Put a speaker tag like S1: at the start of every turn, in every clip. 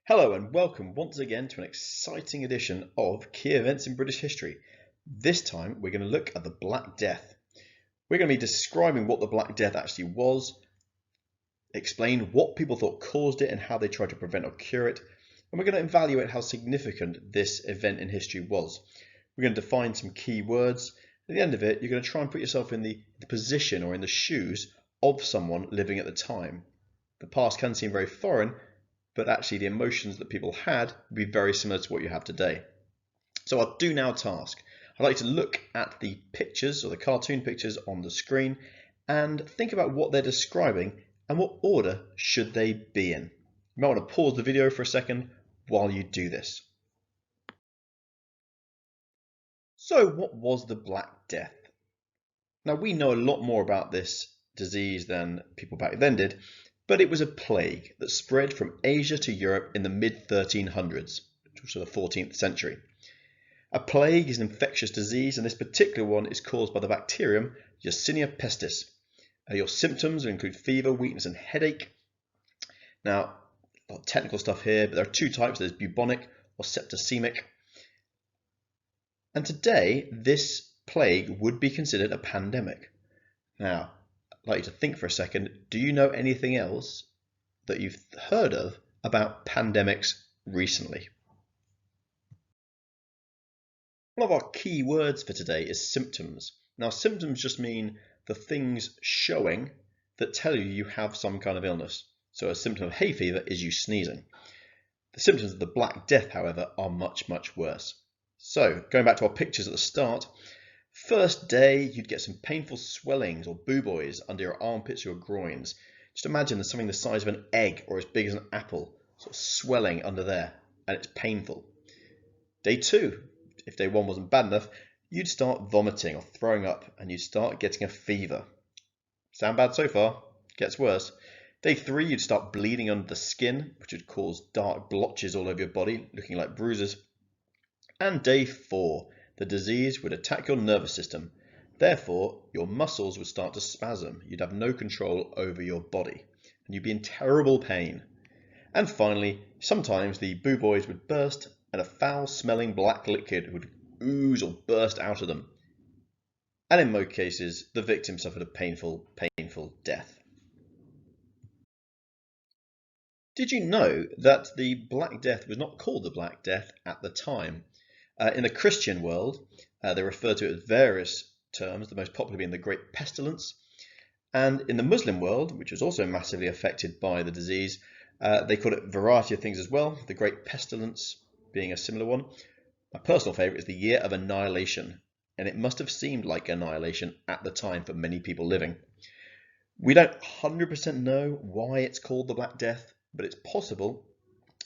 S1: Hello and welcome once again to an exciting edition of Key Events in British History. This time we're going to look at the Black Death. We're going to be describing what the Black Death actually was, explain what people thought caused it and how they tried to prevent or cure it, and we're going to evaluate how significant this event in history was. We're going to define some key words. At the end of it, you're going to try and put yourself in the position or in the shoes of someone living at the time. The past can seem very foreign, but actually the emotions that people had would be very similar to what you have today. So our do now task. I'd like to look at the pictures or the cartoon pictures on the screen and think about what they're describing and what order should they be in. You might want to pause the video for a second while you do this. So what was the Black Death? Now we know a lot more about this disease than people back then did, but it was a plague that spread from Asia to Europe in the mid-1300s, so the 14th century. A plague is an infectious disease, and this particular one is caused by the bacterium Yersinia pestis. Your symptoms will include fever, weakness, and headache. Now, a lot of technical stuff here, but there are two types. There's bubonic or septicemic. And today, this plague would be considered a pandemic. Now, I'd like you to think for a second, do you know anything else that you've heard of about pandemics recently? One of our key words for today is symptoms. Now, symptoms just mean the things showing that tell you you have some kind of illness. So a symptom of hay fever is you sneezing. The symptoms of the Black Death, however, are much, much worse. So, going back to our pictures at the start, first day, you'd get some painful swellings or buboes under your armpits or your groins. Just imagine there's something the size of an egg or as big as an apple, sort of swelling under there, and it's painful. Day two, if day one wasn't bad enough, you'd start vomiting or throwing up, and you'd start getting a fever. Sound bad so far? Gets worse. Day three, you'd start bleeding under the skin, which would cause dark blotches all over your body, looking like bruises. And day four, the disease would attack your nervous system. Therefore, your muscles would start to spasm. You'd have no control over your body, and you'd be in terrible pain. And finally, sometimes the buboes would burst, and a foul-smelling black liquid would ooze or burst out of them. And in most cases, the victim suffered a painful death. Did you know that the Black Death was not called the Black Death at the time? In the Christian world, they refer to it as various terms, the most popular being the Great Pestilence. And in the Muslim world, which was also massively affected by the disease, they call it a variety of things as well, the Great Pestilence being a similar one. My personal favourite is the Year of Annihilation, and it must have seemed like annihilation at the time for many people living. We don't 100% know why it's called the Black Death, but it's possible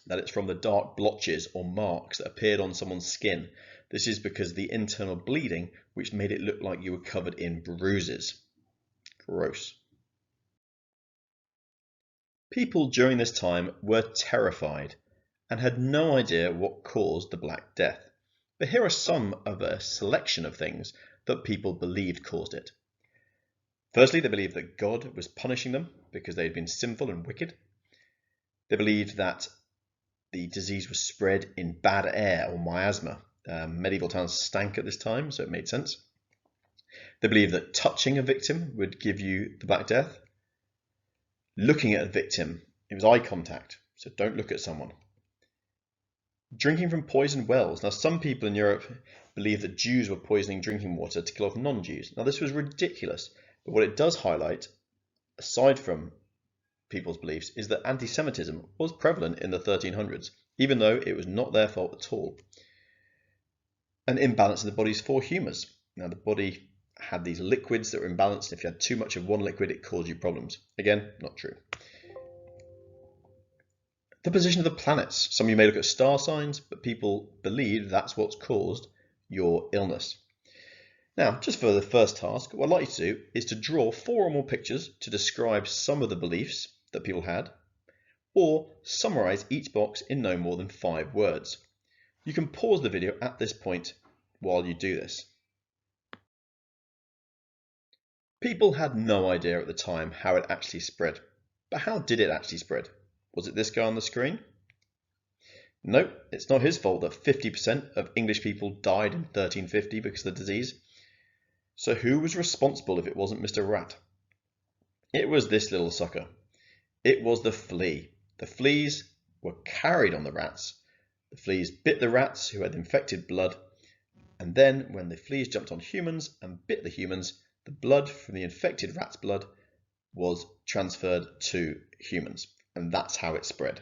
S1: that it's from the dark blotches or marks that appeared on someone's skin. This is because of the internal bleeding, which made it look like you were covered in bruises. Gross. People during this time were terrified and had no idea what caused the Black Death. But here are some of a selection of things that people believed caused it. Firstly, they believed that God was punishing them because they had been sinful and wicked. They believed that the disease was spread in bad air or miasma. Medieval towns stank at this time, so it made sense. They believed that touching a victim would give you the Black Death. Looking at a victim, it was eye contact, so don't look at someone. Drinking from poisoned wells. Now, some people in Europe believed that Jews were poisoning drinking water to kill off non-Jews. Now, this was ridiculous, but what it does highlight, aside from people's beliefs, is that anti-Semitism was prevalent in the 1300s, even though it was not their fault at all. An imbalance in the body's four humours. Now, the body had these liquids that were imbalanced. If you had too much of one liquid, it caused you problems. Again, not true. The position of the planets. Some of you may look at star signs, but people believe that's what's caused your illness. Now, just for the first task, what I'd like you to do is to draw 4 or more pictures to describe some of the beliefs that people had, or summarise each box in no more than 5 words. You can pause the video at this point while you do this. People had no idea at the time how it actually spread. But how did it actually spread? Was it this guy on the screen? No, it's not his fault that 50% of English people died in 1350 because of the disease. So who was responsible if it wasn't Mr. Rat? It was this little sucker. It was the flea. The fleas were carried on the rats. The fleas bit the rats who had infected blood, and then when the fleas jumped on humans and bit the humans, the blood from the infected rat's blood was transferred to humans, and that's how it spread.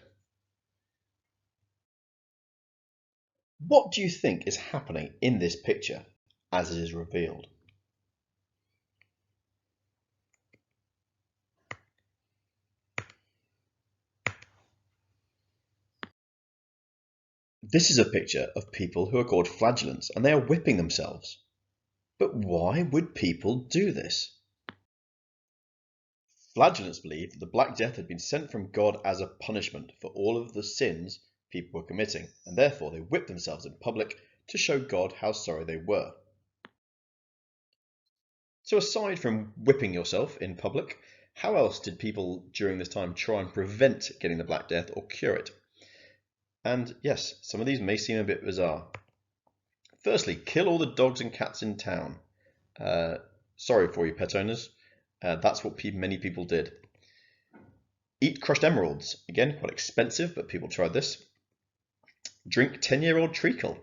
S1: What do you think is happening in this picture as it is revealed? This is a picture of people who are called flagellants, and they are whipping themselves. But why would people do this? Flagellants believed that the Black Death had been sent from God as a punishment for all of the sins people were committing, and therefore they whipped themselves in public to show God how sorry they were. So aside from whipping yourself in public, how else did people during this time try and prevent getting the Black Death or cure it? And yes, some of these may seem a bit bizarre. Firstly, kill all the dogs and cats in town. Sorry for you, pet owners. That's what many people did. Eat crushed emeralds. Again, quite expensive, but people tried this. Drink 10-year-old treacle.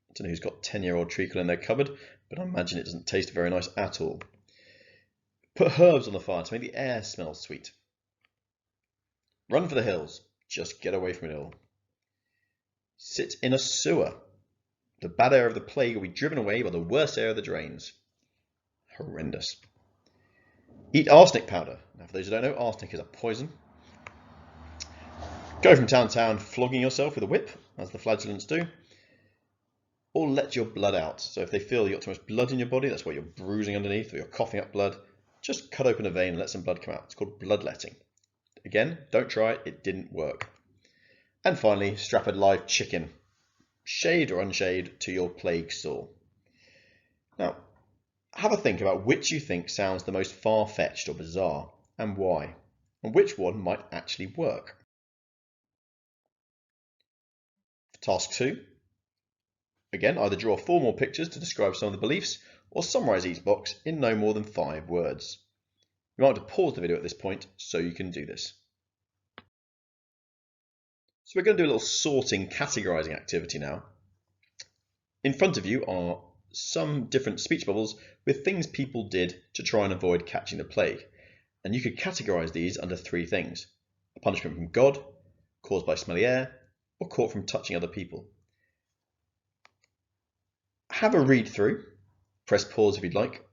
S1: I don't know who's got 10-year-old treacle in their cupboard, but I imagine it doesn't taste very nice at all. Put herbs on the fire to make the air smell sweet. Run for the hills. Just get away from it all. Sit in a sewer. The bad air of the plague will be driven away by the worse air of the drains. Horrendous. Eat arsenic powder. Now, for those who don't know, arsenic is a poison. Go from town to town flogging yourself with a whip, as the flagellants do. Or let your blood out. So if they feel you've got too much blood in your body, that's why you're bruising underneath or you're coughing up blood, just cut open a vein and let some blood come out. It's called bloodletting. Again, don't try it, it didn't work. And finally, strap a live chicken, shaved or unshaved, to your plague sore. Now, have a think about which you think sounds the most far-fetched or bizarre, and why, and which one might actually work. For task 2, again, either draw 4 more pictures to describe some of the beliefs, or summarise each box in no more than 5 words. You might have to pause the video at this point so you can do this. So we're going to do a little sorting, categorising activity now. In front of you are some different speech bubbles with things people did to try and avoid catching the plague. And you could categorise these under 3 things: a punishment from God, caused by smelly air, or caught from touching other people. Have a read through, press pause if you'd like,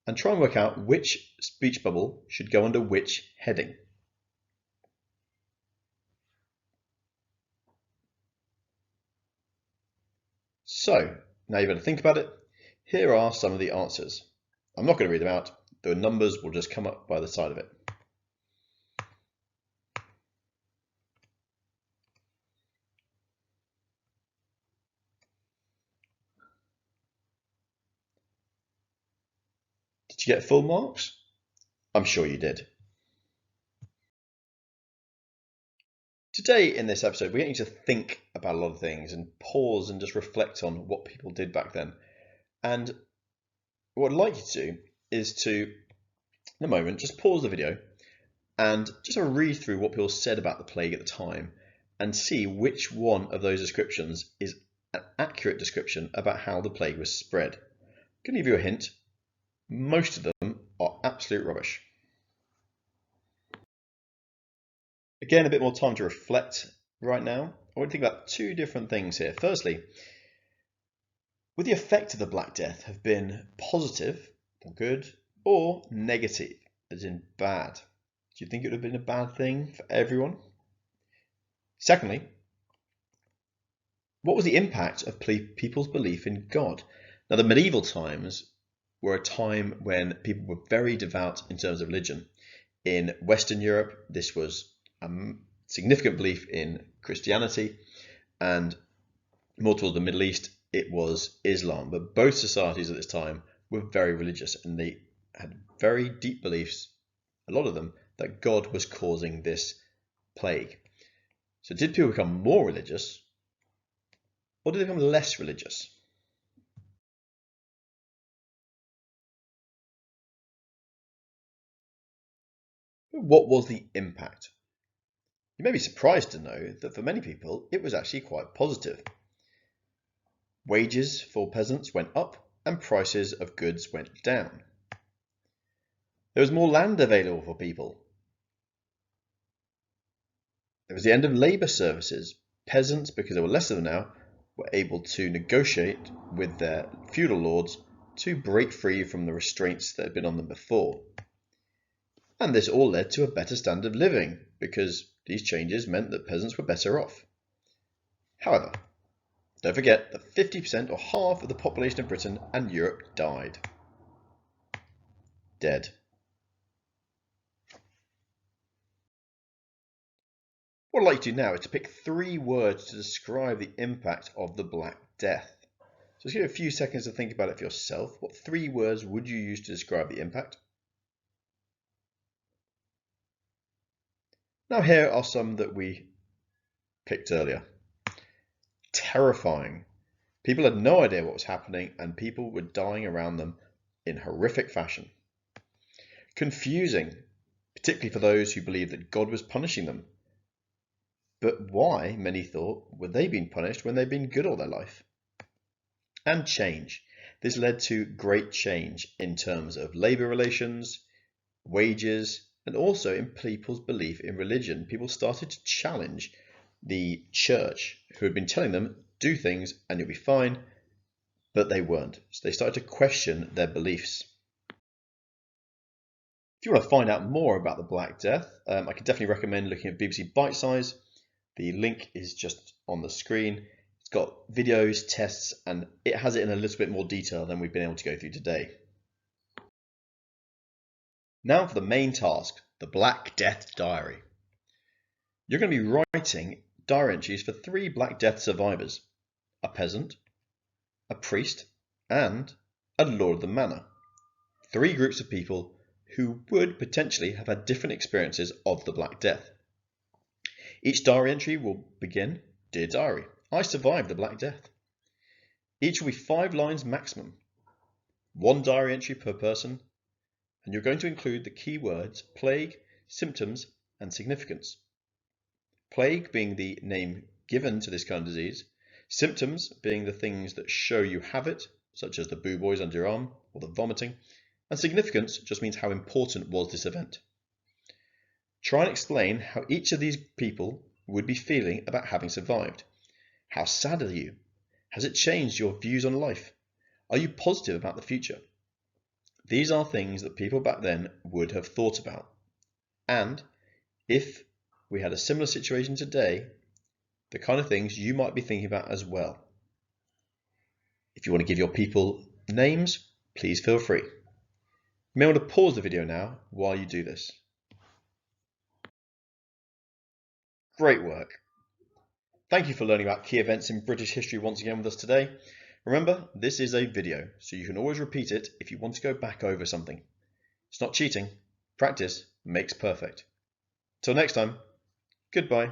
S1: and try and work out which speech bubble should go under which heading. So, now you've had to think about it. Here are some of the answers. I'm not going to read them out. The numbers will just come up by the side of it. Did you get full marks? I'm sure you did. Today in this episode, we're getting to think about a lot of things and pause and just reflect on what people did back then. And what I'd like you to do is to, in a moment, just pause the video and just have a read through what people said about the plague at the time and see which one of those descriptions is an accurate description about how the plague was spread. I'm going to give you a hint. Most of them are absolute rubbish. Again, a bit more time to reflect right now. I want to think about 2 different things here. Firstly, would the effect of the Black Death have been positive or good, or negative, as in bad? Do you think it would have been a bad thing for everyone? Secondly, what was the impact of people's belief in God? Now, the medieval times were a time when people were very devout in terms of religion. In Western Europe, this was a significant belief in Christianity, and more towards the Middle East, it was Islam. But both societies at this time were very religious, and they had very deep beliefs, a lot of them, that God was causing this plague. So did people become more religious? or did they become less religious? What was the impact? You may be surprised to know that for many people it was actually quite positive. Wages for peasants went up and prices of goods went down. There was more land available for people. There was the end of labour services. Peasants, because there were less of them now, were able to negotiate with their feudal lords to break free from the restraints that had been on them before. And this all led to a better standard of living, because these changes meant that peasants were better off. However, don't forget that 50% or half of the population of Britain and Europe died. Dead. What I'd like to do now is to pick 3 words to describe the impact of the Black Death. So just give you a few seconds to think about it for yourself. What 3 words would you use to describe the impact? Now here are some that we picked earlier. Terrifying. People had no idea what was happening and people were dying around them in horrific fashion. Confusing, particularly for those who believed that God was punishing them. But why, many thought, were they being punished when they'd been good all their life? And change. This led to great change in terms of labour relations, wages, and also in people's belief in religion. People started to challenge the church, who had been telling them, do things and you'll be fine, but they weren't. So they started to question their beliefs. If you want to find out more about the Black Death, I can definitely recommend looking at BBC Bitesize. The link is just on the screen. It's got videos, tests, and it has it in a little bit more detail than we've been able to go through today. Now for the main task, the Black Death Diary. You're going to be writing diary entries for 3 Black Death survivors: a peasant, a priest, and a lord of the manor. 3 groups of people who would potentially have had different experiences of the Black Death. Each diary entry will begin, Dear Diary, I survived the Black Death. Each will be 5 lines maximum, 1 diary entry per person, and you're going to include the key words plague, symptoms, and significance. Plague being the name given to this kind of disease, symptoms being the things that show you have it, such as the boo boys under your arm or the vomiting, and significance just means how important was this event. Try and explain how each of these people would be feeling about having survived. How sad are you? Has it changed your views on life? Are you positive about the future? These are things that people back then would have thought about. And if we had a similar situation today, the kind of things you might be thinking about as well. If you want to give your people names, please feel free. You may want to pause the video now while you do this. Great work. Thank you for learning about key events in British history once again with us today. Remember, this is a video, so you can always repeat it if you want to go back over something. It's not cheating. Practice makes perfect. Till next time, goodbye.